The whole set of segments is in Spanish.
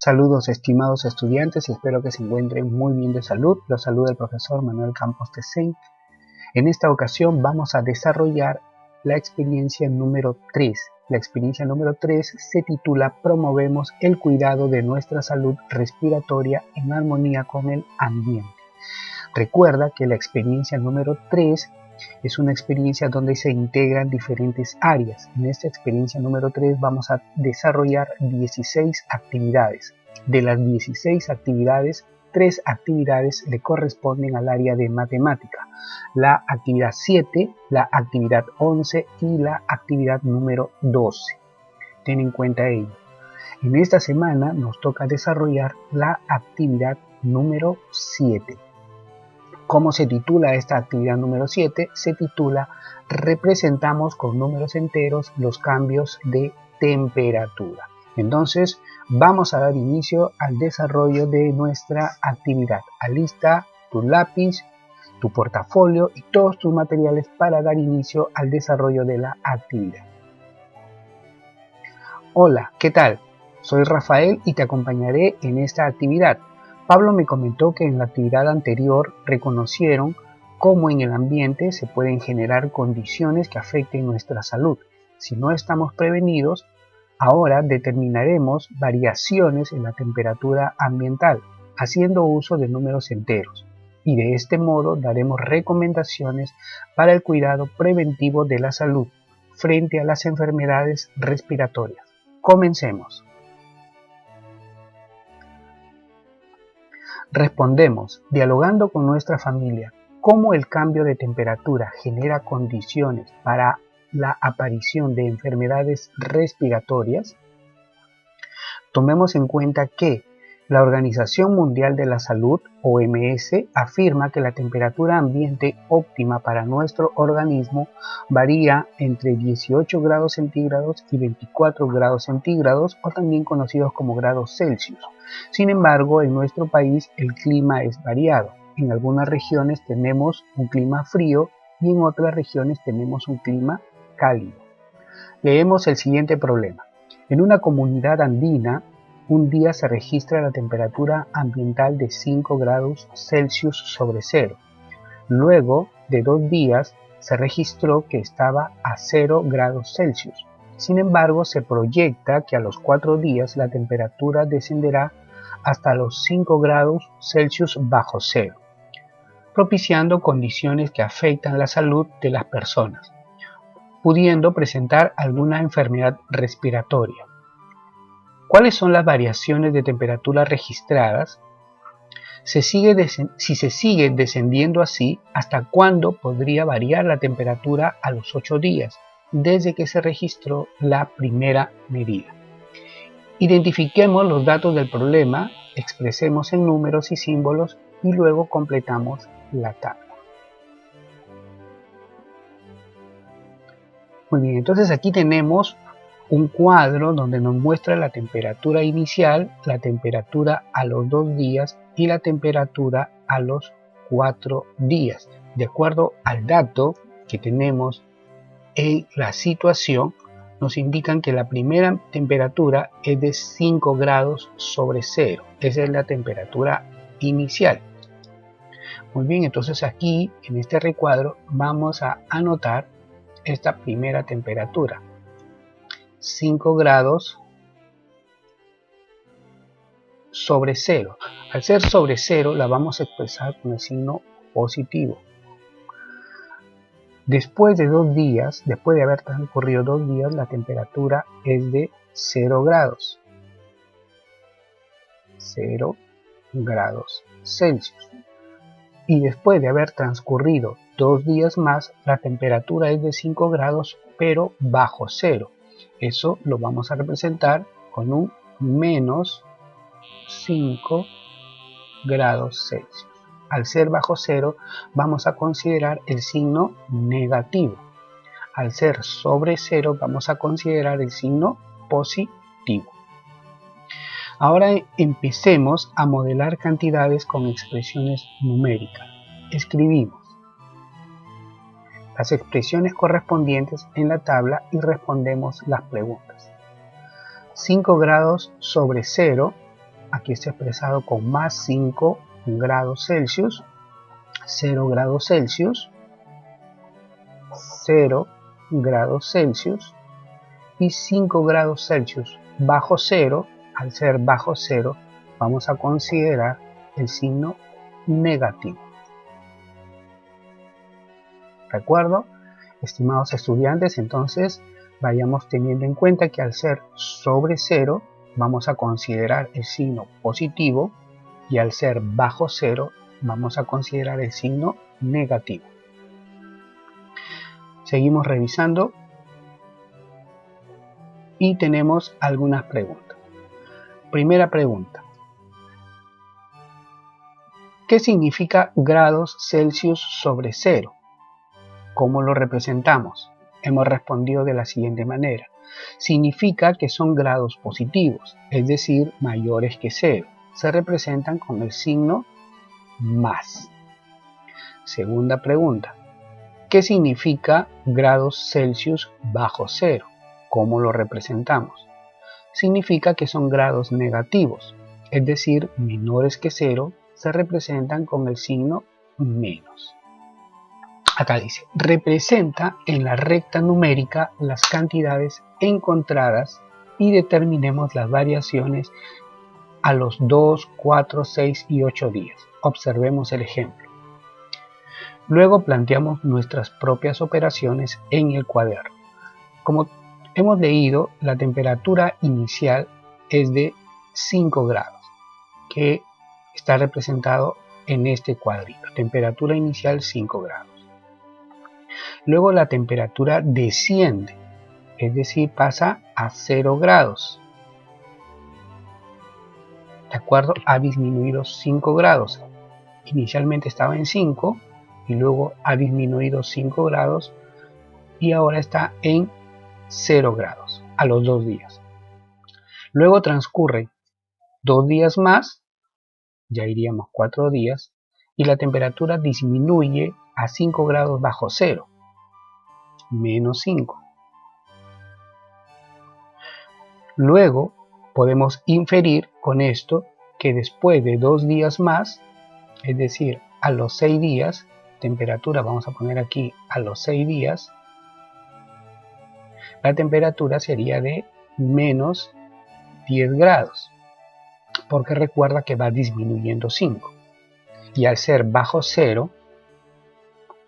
Saludos estimados estudiantes y espero que se encuentren muy bien de salud. Los saluda el profesor Manuel Campos Tecén. En esta ocasión vamos a desarrollar la experiencia número 3. La experiencia número 3 se titula Promovemos el cuidado de nuestra salud respiratoria en armonía con el ambiente. Recuerda que la experiencia número 3 es una experiencia donde se integran diferentes áreas. En esta experiencia número 3 vamos a desarrollar 16 actividades. De las 16 actividades, 3 actividades le corresponden al área de matemática. La actividad 7, la actividad 11 y la actividad número 12. Ten en cuenta ello. En esta semana nos toca desarrollar la actividad número 7. ¿Cómo se titula esta actividad número 7? Se titula Representamos con números enteros los cambios de temperatura. Entonces, vamos a dar inicio al desarrollo de nuestra actividad. Alista tu lápiz, tu portafolio y todos tus materiales para dar inicio al desarrollo de la actividad. Hola, ¿qué tal? Soy Rafael y te acompañaré en esta actividad. Pablo me comentó que en la actividad anterior reconocieron cómo en el ambiente se pueden generar condiciones que afecten nuestra salud. Si no estamos prevenidos, ahora determinaremos variaciones en la temperatura ambiental, haciendo uso de números enteros. Y de este modo daremos recomendaciones para el cuidado preventivo de la salud frente a las enfermedades respiratorias. Comencemos. Respondemos, dialogando con nuestra familia, cómo el cambio de temperatura genera condiciones para la aparición de enfermedades respiratorias. Tomemos en cuenta que la Organización Mundial de la Salud, OMS, afirma que la temperatura ambiente óptima para nuestro organismo varía entre 18 grados centígrados y 24 grados centígrados, o también conocidos como grados Celsius. Sin embargo, en nuestro país el clima es variado. En algunas regiones tenemos un clima frío y en otras regiones tenemos un clima cálido. Leemos el siguiente problema. En una comunidad andina, un día se registra la temperatura ambiental de 5 grados Celsius sobre cero. Luego de 2 días se registró que estaba a 0 grados Celsius. Sin embargo, se proyecta que a los 4 días la temperatura descenderá hasta los 5 grados Celsius bajo cero, propiciando condiciones que afectan la salud de las personas, pudiendo presentar alguna enfermedad respiratoria. ¿Cuáles son las variaciones de temperatura registradas? Si se sigue descendiendo así, ¿hasta cuándo podría variar la temperatura a los 8 días, desde que se registró la primera medida? Identifiquemos los datos del problema, expresemos en números y símbolos y luego completamos la tabla. Muy bien, entonces aquí tenemos un cuadro donde nos muestra la temperatura inicial, la temperatura a los 2 días y la temperatura a los 4 días. De acuerdo al dato que tenemos en la situación, nos indican que la primera temperatura es de 5 grados sobre cero. Esa es la temperatura inicial. Muy bien, entonces aquí en este recuadro vamos a anotar esta primera temperatura. 5 grados sobre cero. Al ser sobre cero la vamos a expresar con el signo positivo. Después de 2 días, después de haber transcurrido 2 días, la temperatura es de 0 grados. 0 grados Celsius. Y después de haber transcurrido 2 días más, la temperatura es de 5 grados, pero bajo cero. Eso lo vamos a representar con un menos 5 grados Celsius. Al ser bajo cero, vamos a considerar el signo negativo. Al ser sobre cero, vamos a considerar el signo positivo. Ahora empecemos a modelar cantidades con expresiones numéricas. Escribimos las expresiones correspondientes en la tabla y respondemos las preguntas. 5 grados sobre cero aquí está expresado con más 5 grados Celsius, 0 grados Celsius, 0 grados Celsius y 5 grados Celsius bajo cero. Al ser bajo cero, vamos a considerar el signo negativo. ¿Recuerdo? Estimados estudiantes, entonces vayamos teniendo en cuenta que al ser sobre cero, vamos a considerar el signo positivo y al ser bajo cero, vamos a considerar el signo negativo. Seguimos revisando y tenemos algunas preguntas. Primera pregunta. ¿Qué significa grados Celsius sobre cero? ¿Cómo lo representamos? Hemos respondido de la siguiente manera. Significa que son grados positivos, es decir, mayores que cero. Se representan con el signo más. Segunda pregunta. ¿Qué significa grados Celsius bajo cero? ¿Cómo lo representamos? Significa que son grados negativos, es decir, menores que cero, se representan con el signo menos. Acá dice, representa en la recta numérica las cantidades encontradas y determinemos las variaciones a los 2, 4, 6 y 8 días. Observemos el ejemplo. Luego planteamos nuestras propias operaciones en el cuaderno. Como hemos leído, la temperatura inicial es de 5 grados, que está representado en este cuadrito. Temperatura inicial 5 grados. Luego la temperatura desciende, es decir, pasa a 0 grados. ¿De acuerdo? Ha disminuido 5 grados. Inicialmente estaba en 5 y luego ha disminuido 5 grados y ahora está en 0 grados a los 2 días. Luego transcurren 2 días más, ya iríamos 4 días, y la temperatura disminuye a 5 grados bajo cero, menos 5. Luego podemos inferir con esto que después de 2 días más, es decir, a los 6 días, temperatura, vamos a poner aquí a los 6 días, la temperatura sería de menos 10 grados, porque recuerda que va disminuyendo 5. Y al ser bajo cero,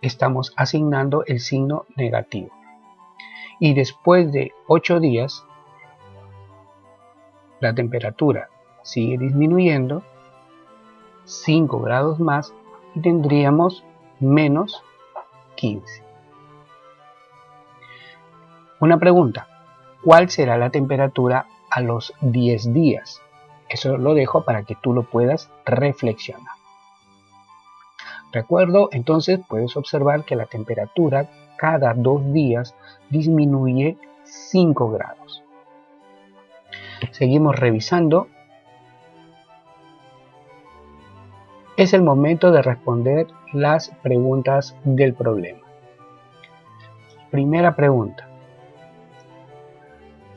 estamos asignando el signo negativo. Y después de 8 días, la temperatura sigue disminuyendo, 5 grados más, y tendríamos menos 15. Una pregunta, ¿cuál será la temperatura a los 10 días? Eso lo dejo para que tú lo puedas reflexionar. Recuerdo, entonces puedes observar que la temperatura cada 2 días disminuye 5 grados. Seguimos revisando. Es el momento de responder las preguntas del problema. Primera pregunta.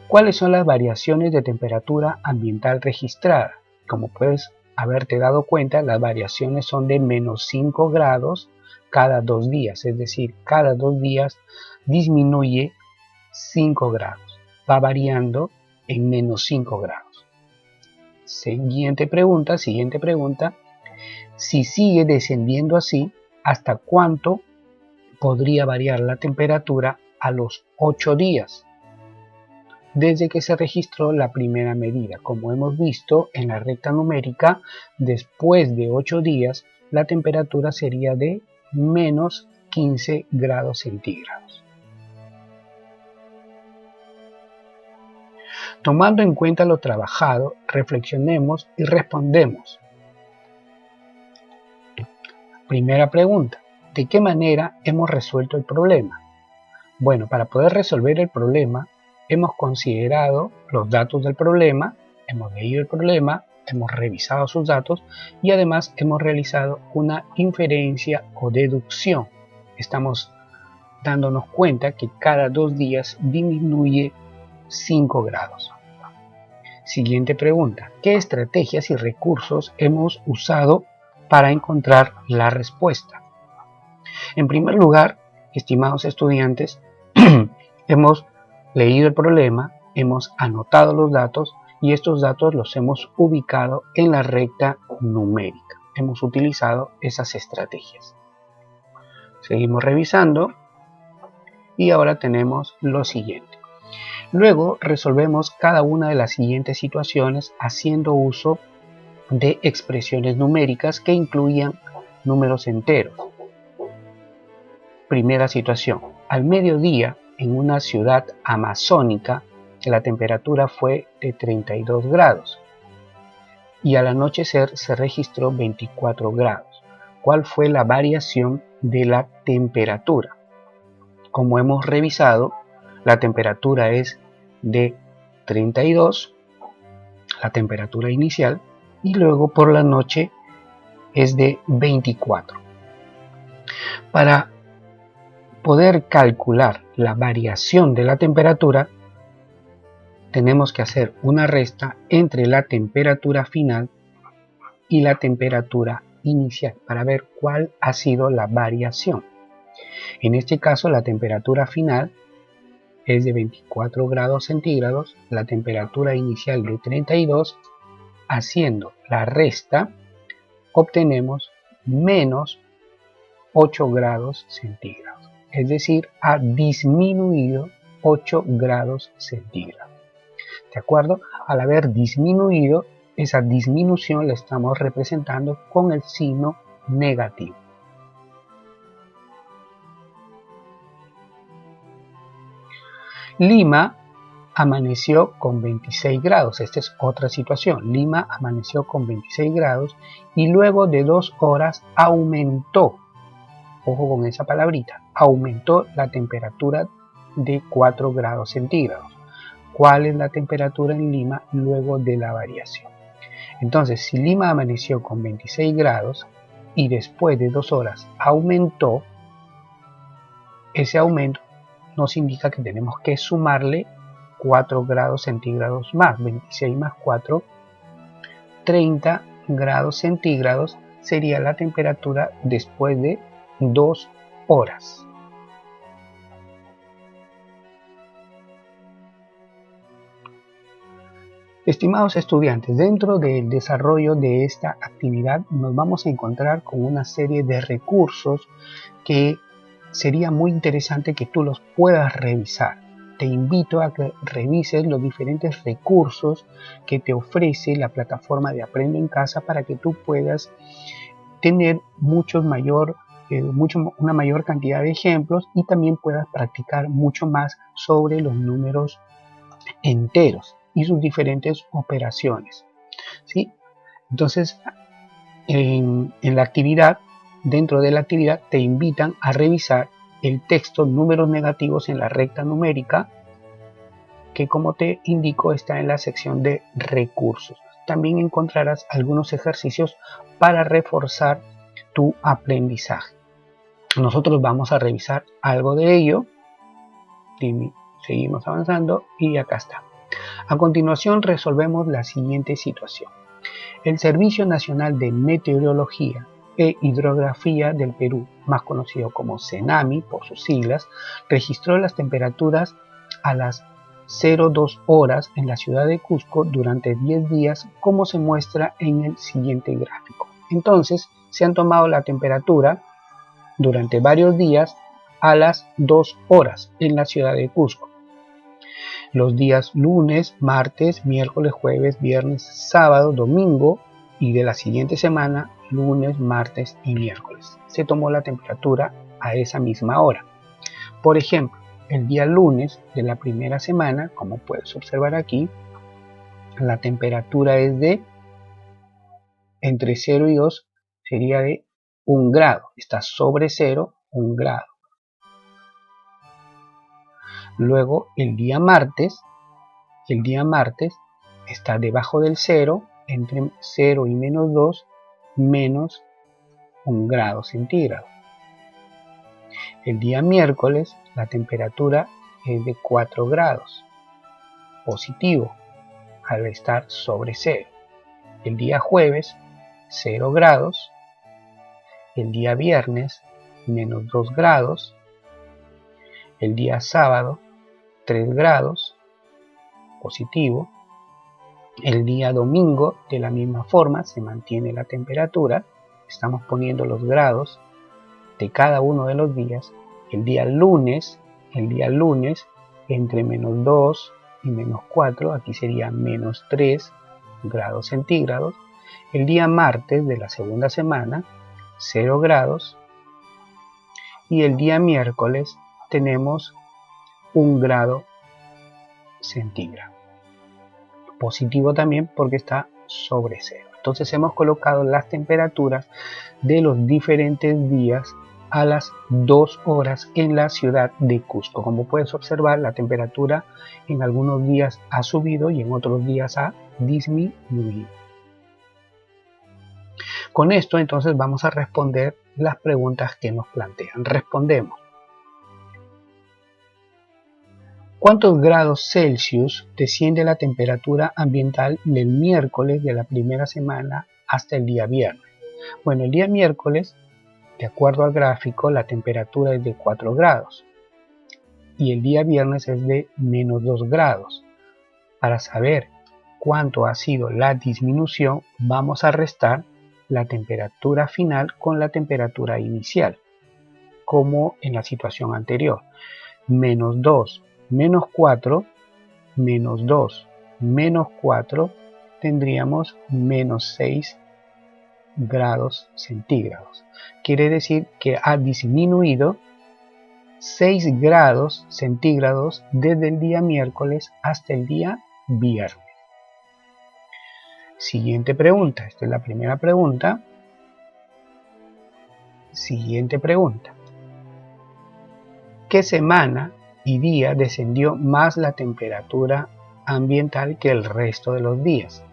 ¿Cuáles son las variaciones de temperatura ambiental registradas? Como puedes haberte dado cuenta, las variaciones son de menos 5 grados cada 2 días, es decir, cada 2 días disminuye 5 grados, va variando en menos 5 grados. Siguiente pregunta, si sigue descendiendo así, ¿hasta cuánto podría variar la temperatura a los 8 días? Desde que se registró la primera medida. Como hemos visto en la recta numérica, después de 8 días, la temperatura sería de menos 15 grados centígrados. Tomando en cuenta lo trabajado, reflexionemos y respondemos. Primera pregunta, ¿de qué manera hemos resuelto el problema? Bueno, para poder resolver el problema, hemos considerado los datos del problema, hemos leído el problema, hemos revisado sus datos y además hemos realizado una inferencia o deducción. Estamos dándonos cuenta que cada 2 días disminuye 5 grados. Siguiente pregunta. ¿Qué estrategias y recursos hemos usado para encontrar la respuesta? En primer lugar, estimados estudiantes, hemos leído el problema, hemos anotado los datos y estos datos los hemos ubicado en la recta numérica. Hemos utilizado esas estrategias. Seguimos revisando y ahora tenemos lo siguiente. Luego resolvemos cada una de las siguientes situaciones haciendo uso de expresiones numéricas que incluyan números enteros. Primera situación. Al mediodía, en una ciudad amazónica, la temperatura fue de 32 grados y al anochecer se registró 24 grados. ¿Cuál fue la variación de la temperatura? Como hemos revisado, la temperatura es de 32, la temperatura inicial, y luego por la noche es de 24. Para poder calcular la variación de la temperatura, tenemos que hacer una resta entre la temperatura final y la temperatura inicial para ver cuál ha sido la variación. En este caso, la temperatura final es de 24 grados centígrados, la temperatura inicial de 32, haciendo la resta, obtenemos menos 8 grados centígrados. Es decir, ha disminuido 8 grados centígrados. ¿De acuerdo? Al haber disminuido, esa disminución la estamos representando con el signo negativo. Lima amaneció con 26 grados. Esta es otra situación. Lima amaneció con 26 grados y luego de 2 horas aumentó, ojo con esa palabrita, aumentó la temperatura de 4 grados centígrados. ¿Cuál es la temperatura en Lima luego de la variación? Entonces, si Lima amaneció con 26 grados y después de 2 horas aumentó, ese aumento nos indica que tenemos que sumarle 4 grados centígrados más. 26 más 4, 30 grados centígrados sería la temperatura después de 2 horas. Estimados estudiantes, dentro del desarrollo de esta actividad nos vamos a encontrar con una serie de recursos que sería muy interesante que tú los puedas revisar. Te invito a que revises los diferentes recursos que te ofrece la plataforma de Aprendo en Casa para que tú puedas tener una mayor cantidad de ejemplos y también puedas practicar mucho más sobre los números enteros y sus diferentes operaciones, ¿sí? Entonces, en la actividad, dentro de la actividad, te invitan a revisar el texto números negativos en la recta numérica, que como te indico está en la sección de recursos. También encontrarás algunos ejercicios para reforzar tu aprendizaje. Nosotros vamos a revisar algo de ello. Seguimos avanzando y acá está. A continuación resolvemos la siguiente situación. El Servicio Nacional de Meteorología e Hidrografía del Perú, más conocido como CENAMI por sus siglas, registró las temperaturas a las 02 horas en la ciudad de Cusco durante 10 días, como se muestra en el siguiente gráfico. Entonces, se han tomado la temperatura durante varios días a las 2 horas en la ciudad de Cusco. Los días lunes, martes, miércoles, jueves, viernes, sábado, domingo y de la siguiente semana, lunes, martes y miércoles. Se tomó la temperatura a esa misma hora. Por ejemplo, el día lunes de la primera semana, como puedes observar aquí, la temperatura es de entre 0 y 2, sería de 1 grado. Está sobre 0, 1 grado. Luego el día martes está debajo del 0, entre 0 y menos 2, menos 1 grado centígrado. El día miércoles la temperatura es de 4 grados, positivo. al estar sobre cero. El día jueves, 0 grados. El día viernes, menos 2 grados. El día sábado, 3 grados, positivo. El día domingo, de la misma forma, se mantiene la temperatura. Estamos poniendo los grados de cada uno de los días. El día lunes, entre menos 2 y menos 4, aquí sería menos 3 grados centígrados. El día martes de la segunda semana, 0 grados. Y el día miércoles tenemos 1 grado centígrado. Positivo también porque está sobre cero. Entonces hemos colocado las temperaturas de los diferentes días a las 2 horas en la ciudad de Cusco. Como puedes observar, la temperatura en algunos días ha subido y en otros días ha disminuido. Con esto entonces vamos a responder las preguntas que nos plantean. Respondemos. ¿Cuántos grados Celsius desciende la temperatura ambiental del miércoles de la primera semana hasta el día viernes? Bueno, el día miércoles, de acuerdo al gráfico, la temperatura es de 4 grados y el día viernes es de menos 2 grados. Para saber cuánto ha sido la disminución, vamos a restar la temperatura final con la temperatura inicial, como en la situación anterior. Menos 2 menos 4, menos 2, menos 4, tendríamos menos 6 grados centígrados. Quiere decir que ha disminuido 6 grados centígrados desde el día miércoles hasta el día viernes. Siguiente pregunta. Esta es la primera pregunta. Siguiente pregunta. ¿Qué semana y día descendió más la temperatura ambiental que el resto de los días?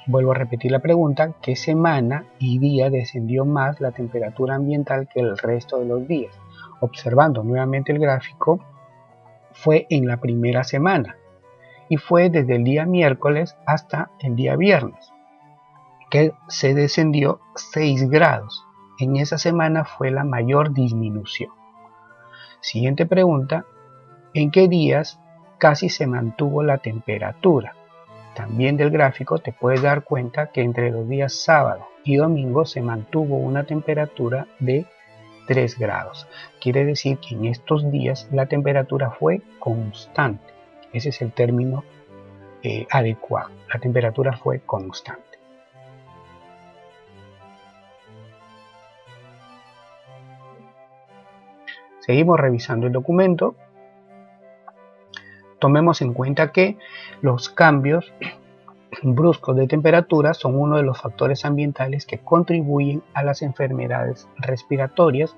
Vuelvo a repetir la pregunta. ¿Qué semana y día descendió más la temperatura ambiental que el resto de los días? Observando nuevamente el gráfico, fue en la primera semana y fue desde el día miércoles hasta el día viernes que se descendió 6 grados. En esa semana fue la mayor disminución. Siguiente pregunta. ¿En qué días casi se mantuvo la temperatura? También del gráfico te puedes dar cuenta que entre los días sábado y domingo se mantuvo una temperatura de 3 grados. Quiere decir que en estos días la temperatura fue constante. Ese es el término adecuado. La temperatura fue constante. Seguimos revisando el documento. Tomemos en cuenta que los cambios bruscos de temperatura son uno de los factores ambientales que contribuyen a las enfermedades respiratorias.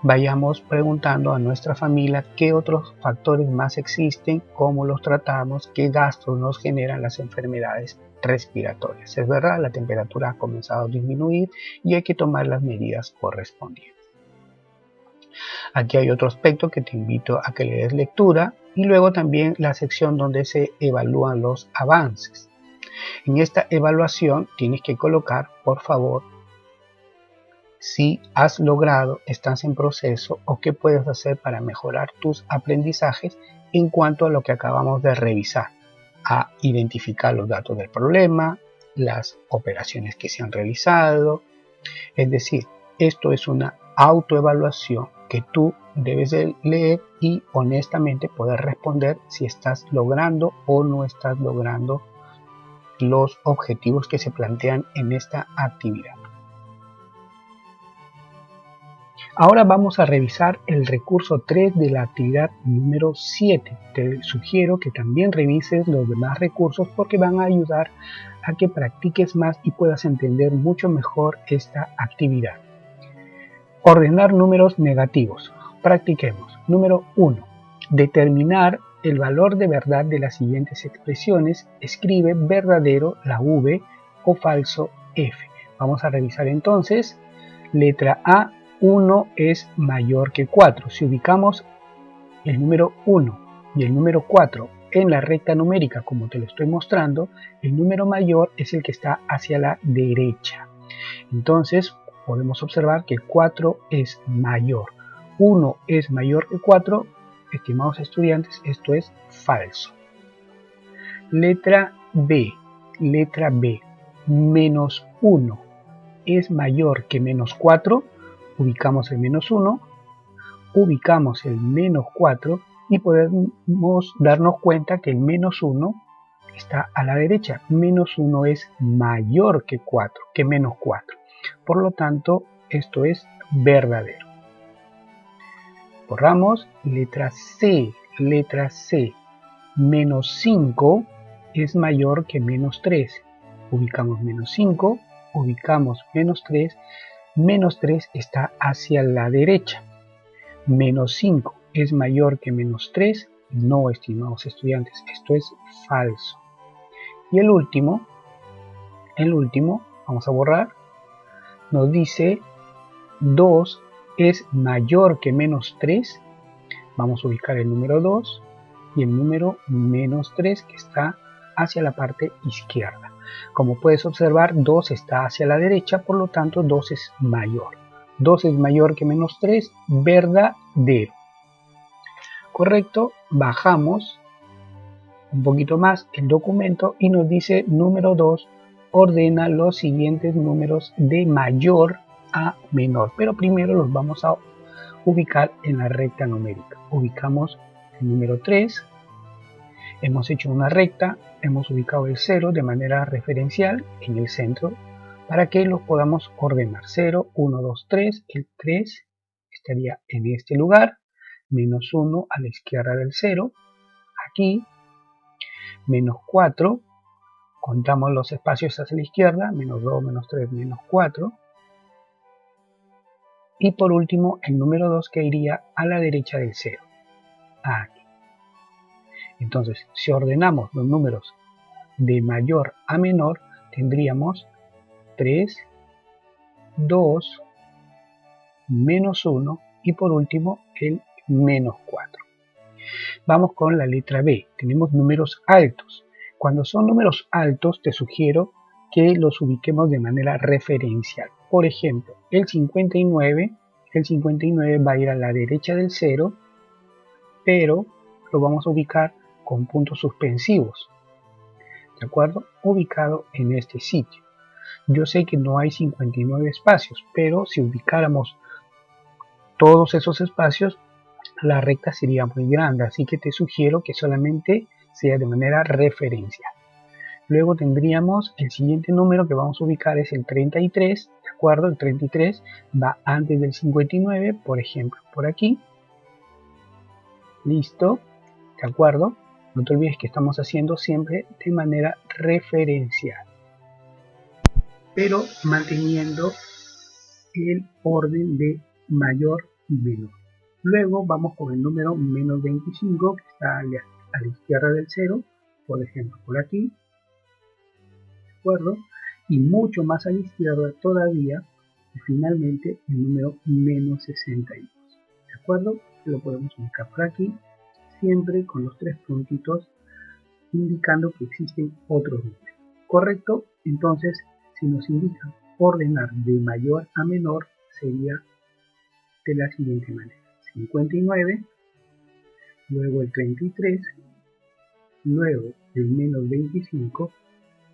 Vayamos preguntando a nuestra familia qué otros factores más existen, cómo los tratamos, qué gastos nos generan las enfermedades respiratorias. Es verdad, la temperatura ha comenzado a disminuir y hay que tomar las medidas correspondientes. Aquí hay otro aspecto que te invito a que le des lectura y luego también la sección donde se evalúan los avances. En esta evaluación tienes que colocar, por favor, si has logrado, estás en proceso o qué puedes hacer para mejorar tus aprendizajes en cuanto a lo que acabamos de revisar, a identificar los datos del problema, las operaciones que se han realizado. Es decir, esto es una autoevaluación que tú debes de leer y honestamente poder responder si estás logrando o no estás logrando los objetivos que se plantean en esta actividad. Ahora vamos a revisar el recurso 3 de la actividad número 7. Te sugiero que también revises los demás recursos porque van a ayudar a que practiques más y puedas entender mucho mejor esta actividad. Ordenar números negativos. Practiquemos. Número 1. Determinar el valor de verdad de las siguientes expresiones. Escribe verdadero la V o falso F. Vamos a revisar entonces. Letra A. 1 es mayor que 4. Si ubicamos el número 1 y el número 4 en la recta numérica, como te lo estoy mostrando, el número mayor es el que está hacia la derecha. Entonces podemos observar que 4 es mayor. 1 es mayor que 4, estimados estudiantes, esto es falso. Letra B. Letra B. Menos 1 es mayor que menos 4. Ubicamos el menos 1, ubicamos el menos 4 y podemos darnos cuenta que el menos 1 está a la derecha. Menos 1 es mayor que 4, que menos 4. Por lo tanto, esto es verdadero. Borramos. Letra C. Letra C. Menos 5 es mayor que menos 3. Ubicamos menos 5, ubicamos menos 3. Menos 3 está hacia la derecha. Menos 5 es mayor que menos 3. No, estimados estudiantes, esto es falso. Y el último, vamos a borrar, nos dice 2 es mayor que menos 3. Vamos a ubicar el número 2 y el número menos 3 que está hacia la parte izquierda. Como puedes observar, 2 está hacia la derecha, por lo tanto 2 es mayor. 2 es mayor que menos 3, verdadero. Correcto, bajamos un poquito más el documento y nos dice número 2, ordena los siguientes números de mayor a menor. Pero primero los vamos a ubicar en la recta numérica. Ubicamos el número 3. Hemos hecho una recta, hemos ubicado el 0 de manera referencial en el centro para que los podamos ordenar. 0, 1, 2, 3. El 3 estaría en este lugar. Menos 1 a la izquierda del 0. Aquí. Menos 4. Contamos los espacios hacia la izquierda. Menos 2, menos 3, menos 4. Y por último el número 2 que iría a la derecha del 0. Aquí. Entonces, si ordenamos los números de mayor a menor, tendríamos 3, 2, menos 1 y por último el menos 4. Vamos con la letra B. Tenemos números altos. Cuando son números altos, te sugiero que los ubiquemos de manera referencial. Por ejemplo, el 59 va a ir a la derecha del 0, pero lo vamos a ubicar con puntos suspensivos, ¿de acuerdo? Ubicado en este sitio. Yo sé que no hay 59 espacios, pero si ubicáramos todos esos espacios, la recta sería muy grande, así que te sugiero que solamente sea de manera referencial. Luego tendríamos el siguiente número que vamos a ubicar es el 33, ¿de acuerdo? El 33 va antes del 59, por ejemplo, por aquí. Listo, ¿de acuerdo? No te olvides que estamos haciendo siempre de manera referencial, pero manteniendo el orden de mayor y menor. Luego vamos con el número menos 25 que está a la izquierda del 0, por ejemplo por aquí, ¿de acuerdo? Y mucho más a la izquierda todavía, y finalmente el número menos 62, ¿de acuerdo? Lo podemos ubicar por aquí, siempre con los tres puntitos indicando que existen otros números. ¿Correcto? Entonces, si nos indican ordenar de mayor a menor, sería de la siguiente manera. 59, luego el 33, luego el menos 25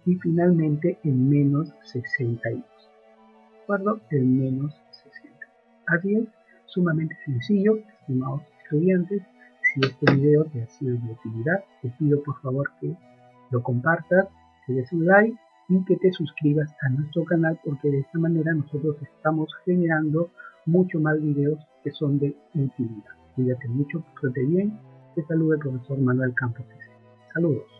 y finalmente el menos 62. ¿De acuerdo? El menos 60. Así es, sumamente sencillo, estimados estudiantes. Si este video te ha sido de utilidad, te pido por favor que lo compartas, que des un like y que te suscribas a nuestro canal, porque de esta manera nosotros estamos generando mucho más videos que son de utilidad. Cuídate mucho, pórtate bien. Te saluda el profesor Manuel Campos. Saludos.